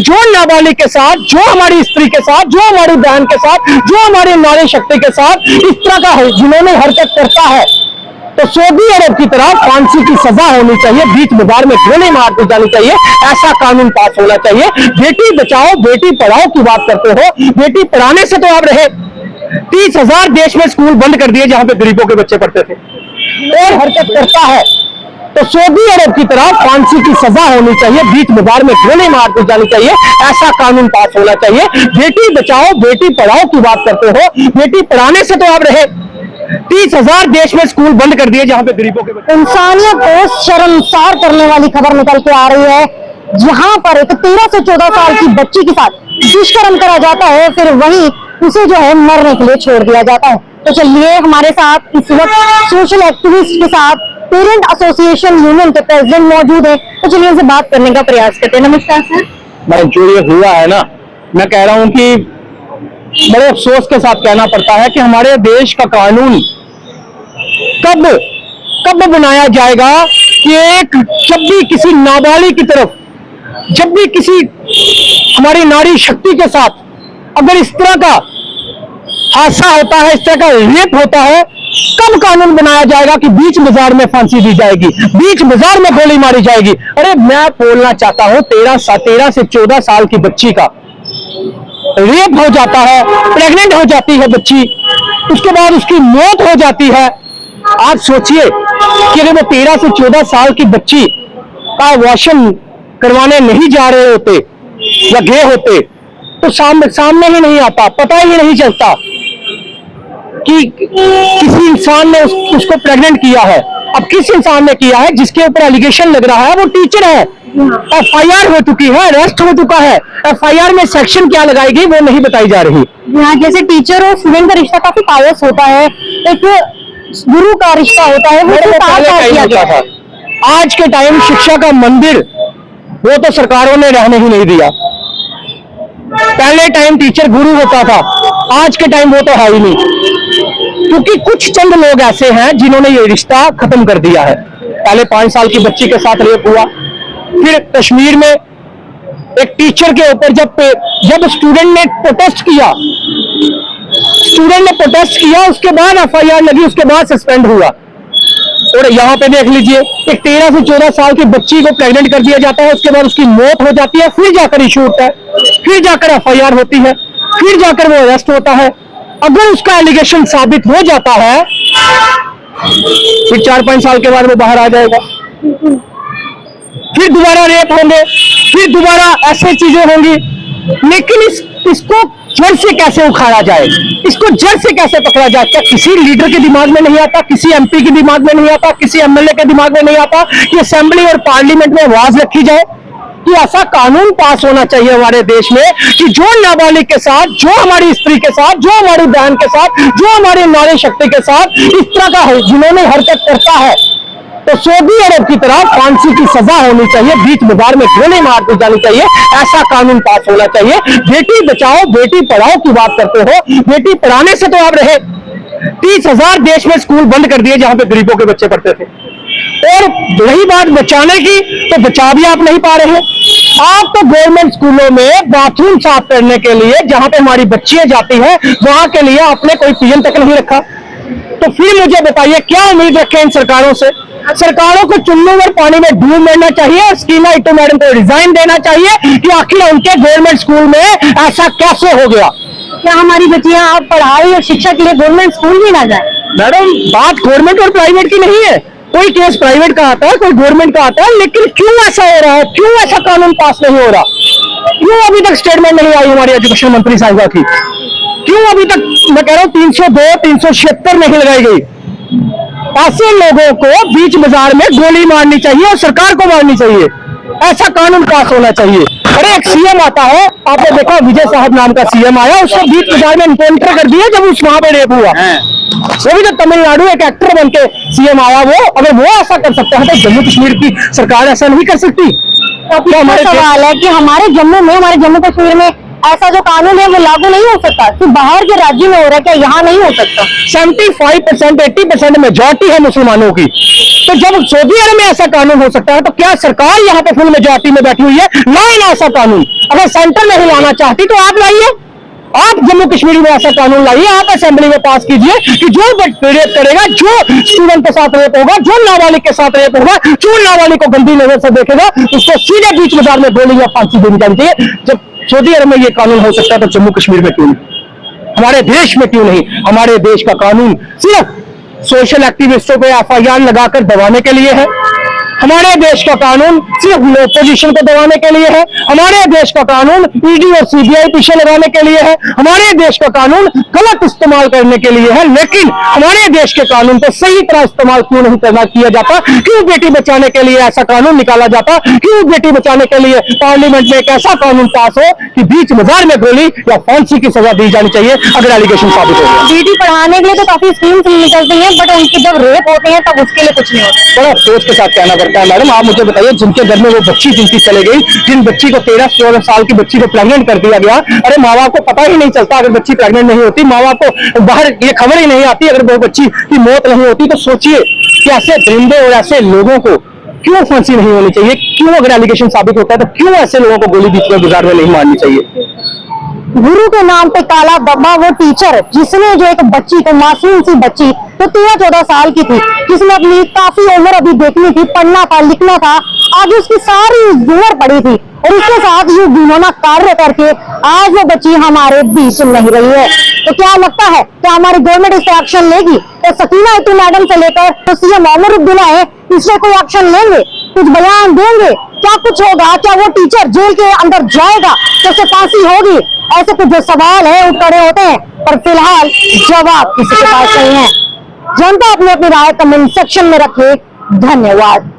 जो नाबालिग के साथ, जो हमारी स्त्री के साथ, जो हमारी बहन के साथ, जो हमारी नारी शक्ति के साथ इस तरह का है, जिन्होंने हरकत करता है, तो सऊदी अरब की तरह फांसी की सजा होनी चाहिए, बीच बाजार में गोली मार दी जानी चाहिए, ऐसा कानून पास होना चाहिए। बेटी बचाओ बेटी पढ़ाओ की बात करते हो, बेटी पढ़ाने से तो आप रहे। 30,000 देश में स्कूल बंद कर दिए जहां पे गरीबों के बच्चे पढ़ते थे। और हरकत करता है तो सऊदी अरब की तरह फांसी की सजा होनी चाहिए, बीच बाजार में गोली मार दी जानी चाहिए, ऐसा कानून पास होना चाहिए। बेटी बचाओ बेटी पढ़ाओ की बात करते हो, बेटी पढ़ाने से तो आप रहे। 30,000 देश में स्कूल बंद कर दिए जहां पे गरीबों के बच्चे। इंसानियत को शर्मसार करने वाली खबर निकल के आ रही है, जहां पर एक 13 से 14 साल की बच्ची के साथ दुष्कर्म करा जाता है, फिर वहीं उसे जो है मरने के लिए छोड़ दिया जाता है। तो चलिए हमारे साथ इस वक्त सोशल एक्टिविस्ट के साथ पेरेंट एसोसिएशन यूनियन के प्रेसिडेंट मौजूद है, तो चलिए उनसे बात करने का प्रयास करते हैं। नमस्कार सर। मैं जो ये हुआ है ना, मैं कह रहा हूं कि बड़े अफसोस के साथ कहना पड़ता है कि हमारे देश का कानून कब बनाया जाएगा कि जब भी किसी नाबालिग की तरफ, जब भी किसी हमारी नारी शक्ति के साथ अगर इस तरह का हादसा होता है, इस तरह का रेप होता है, कब कानून बनाया जाएगा कि बीच बाजार में फांसी दी जाएगी, बीच बाजार में गोली मारी जाएगी। अरे मैं बोलना चाहता हूं 13 से 14 साल की बच्ची का रेप हो जाता है, प्रेग्नेंट हो जाती है बच्ची, उसके बाद उसकी मौत हो जाती है। आप सोचिए कि अगर वो 13 से 14 साल की बच्ची का अबॉर्शन करवाने नहीं जा रहे होते या गए होते तो सामने ही नहीं आता, पता ही नहीं चलता कि किसी इंसान ने उसको प्रेग्नेंट किया है। अब किस इंसान ने किया है, जिसके ऊपर एलिगेशन लग रहा है वो टीचर है, FIR हो चुकी है, अरेस्ट हो चुका है। FIR में सेक्शन क्या लगाएगी वो नहीं बताई जा रही। यहाँ जैसे टीचर और स्टूडेंट का रिश्ता काफी पायस होता है, एक गुरु का रिश्ता होता है, वो किया गया था। आज के टाइम शिक्षा का मंदिर वो तो सरकारों ने रहने ही नहीं दिया। पहले टाइम टीचर गुरु होता था, आज के टाइम वो तो है ही नहीं, क्योंकि कुछ चंद लोग ऐसे हैं जिन्होंने ये रिश्ता खत्म कर दिया है। पहले 5 साल की बच्ची के साथ रेप हुआ, फिर कश्मीर में एक टीचर के ऊपर जब स्टूडेंट ने प्रोटेस्ट किया, उसके बाद FIR लगी, उसके बाद सस्पेंड हुआ। और यहाँ पे देख लीजिए, एक 13 से 14 साल की बच्ची को प्रेग्नेंट कर दिया जाता है, उसके बाद उसकी मौत हो जाती है, फिर जाकर इशू होता है, फिर जाकर FIR होती है, फिर जाकर वो अरेस्ट होता है। अगर उसका एलिगेशन साबित हो जाता है फिर 4-5 साल के बाद वो बाहर आ जाएगा, फिर दोबारा रेप होंगे, फिर दोबारा ऐसे चीजें होंगी। लेकिन इसको जड़ से कैसे उखाड़ा जाए, इसको जड़ से कैसे पकड़ा जाए? क्या किसी लीडर के दिमाग में नहीं आता, किसी MP के दिमाग में नहीं आता, किसी MLA के दिमाग में नहीं आता कि असेंबली और पार्लियामेंट में आवाज रखी जाए कि ऐसा कानून पास होना चाहिए हमारे देश में कि जो नाबालिग के साथ, जो हमारी स्त्री के साथ, जो हमारी बहन के साथ, जो हमारी नारी शक्ति के साथ इस तरह का है, जिन्होंने हरकत करता है, तो सऊदी अरब की तरह फांसी की सजा होनी चाहिए, बीच बाजार में गोली मार दी जानी चाहिए, ऐसा कानून पास होना चाहिए। बेटी बचाओ बेटी पढ़ाओ की बात करते हो, बेटी पढ़ाने से तो आप रहे। 30,000 देश में स्कूल बंद कर दिए जहां पे गरीबों के बच्चे पढ़ते थे। और रही बात बचाने की, तो बचा भी आप नहीं पा रहे। आप तो गवर्नमेंट स्कूलों में बाथरूम साफ करने के लिए, जहां पे हमारी बच्चियां जाती हैं, वहां के लिए आपने कोई PN तक नहीं रखा। तो फिर मुझे बताइए क्या उम्मीद रखें इन सरकारों से? सरकारों को चुल्लू और पानी में डूब मरना चाहिए और स्कीमा इटो मैडम को रिजाइन देना चाहिए कि आखिर उनके गवर्नमेंट स्कूल में ऐसा कैसे हो गया। क्या हमारी बच्चियां आप पढ़ाई और शिक्षा के लिए गवर्नमेंट स्कूल भी ना जाए? मैडम बात गवर्नमेंट और प्राइवेट की नहीं है, कोई केस प्राइवेट का आता है, कोई गवर्नमेंट का आता है, लेकिन क्यों ऐसा हो रहा है, क्यों ऐसा कानून पास नहीं हो रहा, क्यों अभी तक स्टेटमेंट नहीं आई हमारी एजुकेशन मंत्री साहिबा की, क्यों अभी तक मैं कह रहा हूँ 302, 376 नहीं लगाई गई? ऐसे लोगों को बीच बाजार में गोली मारनी चाहिए और सरकार को मारनी चाहिए, ऐसा कानून पास होना चाहिए। अरे एक CM आता है, आपने देखा विजय साहब नाम का CM आया, उसको बीच बाजार में एनकाउंटर कर दिया जब उस वहां पे रेप हुआ। वो भी तो तमिलनाडु एक एक्टर बन के CM आया, वो अगर वो ऐसा कर सकता है तो जम्मू कश्मीर की सरकार ऐसा नहीं कर सकती? तो हमारा सवाल है कि हमारे जम्मू कश्मीर में ऐसा जो कानून है वो लागू नहीं हो सकता? सिर्फ बाहर के राज्य में हो रहा है, क्या यहाँ नहीं हो सकता? 75% 80% मेजॉरिटी है मुसलमानों की, तो जब सऊदी अरब में ऐसा कानून हो सकता है तो क्या सरकार यहाँ पे फुल मेजॉरिटी में बैठी हुई है? लाए ना ऐसा कानून। अगर सेंटर नहीं लाना चाहती तो आप लाइए, आप जम्मू कश्मीर में ऐसा कानून लाइए, आप असेंबली में पास कीजिए कि जो रेप करेगा, जो स्टूडेंट के साथ रेप होगा, जो नाबालिग के साथ रेप होगा, जो नाबालिग को गंदी नजर से देखेगा, उसको सीधे बीच बाजार में गोली या फांसी देनी चाहिए। जब सऊदी अरब में ये कानून हो सकता है तो जम्मू कश्मीर में क्यों नहीं? हमारे देश में क्यों नहीं? हमारे देश का कानून सिर्फ सोशल एक्टिविस्टों पे एफआईआर लगाकर दबाने के लिए है। हमारे देश का कानून सिर्फ ओपोजिशन को दबाने के लिए है। हमारे देश का कानून ईडी और सीबीआई पीछे लगाने के लिए है। हमारे देश का कानून गलत इस्तेमाल करने के लिए है। लेकिन हमारे देश के कानून को सही तरह इस्तेमाल क्यों नहीं करना किया जाता? क्यों बेटी बचाने के लिए ऐसा कानून निकाला जाता? क्यों बेटी बचाने के लिए पार्लियामेंट में एक ऐसा कानून पास हो कि बीच बाजार में गोली या फांसी की सजा दी जानी चाहिए अगर एलिगेशन साबित हो? बेटी पढ़ाने के लिए तो काफी स्कीम्स निकलती हैं, बट उनकी जब रेप होते हैं तब उसके लिए कुछ नहीं होता। बड़ा अफसोस के साथ कहना पड़ता है। मैडम, आप मुझे बताइए, जिनके घर में वो बच्ची जिनकी चले गई, जिन बच्ची को 13-14 साल की बच्ची को प्रेग्नेंट कर दिया गया, अरे माँ बाप को पता ही नहीं चलता अगर बच्ची प्रेग्नेंट नहीं होती, माँ बाप को बाहर ये खबर ही नहीं आती अगर वो बच्ची की मौत नहीं होती। तो सोचिए कि ऐसे दरिंदे और ऐसे लोगों को क्यों फांसी नहीं होनी चाहिए? क्यों अगर एलिगेशन साबित होता है तो क्यों ऐसे लोगों को गोली बीच में बाजार में नहीं मारनी चाहिए? गुरु के नाम पे काला धब्बा, वो टीचर जिसने जो एक बच्ची को, मासूम सी बच्ची तो 13-14 साल की थी, जिसने अपनी काफी उम्र अभी देखनी थी, पढ़ना था, लिखना था, आज उसकी सारी उम्र पड़ी थी और उसके साथ ये घिनौना कार्य करके आज वो बच्ची हमारे बीच नहीं रही है। तो क्या लगता है क्या हमारी गवर्नमेंट इस पर एक्शन लेगी? तो सकीना इतू मैडम से लेकर तो सीएम उमर अब्दुल्ला है, इससे कोई एक्शन लेंगे? कुछ बयान देंगे? क्या कुछ होगा? क्या वो टीचर जेल के अंदर जाएगा? तो उसे फांसी होगी? ऐसे कुछ जो सवाल है वो खड़े होते हैं, पर फिलहाल जवाब किसी के पास नहीं है। जनता अपनी अपनी राय कमेंट सेक्शन में रखे। धन्यवाद।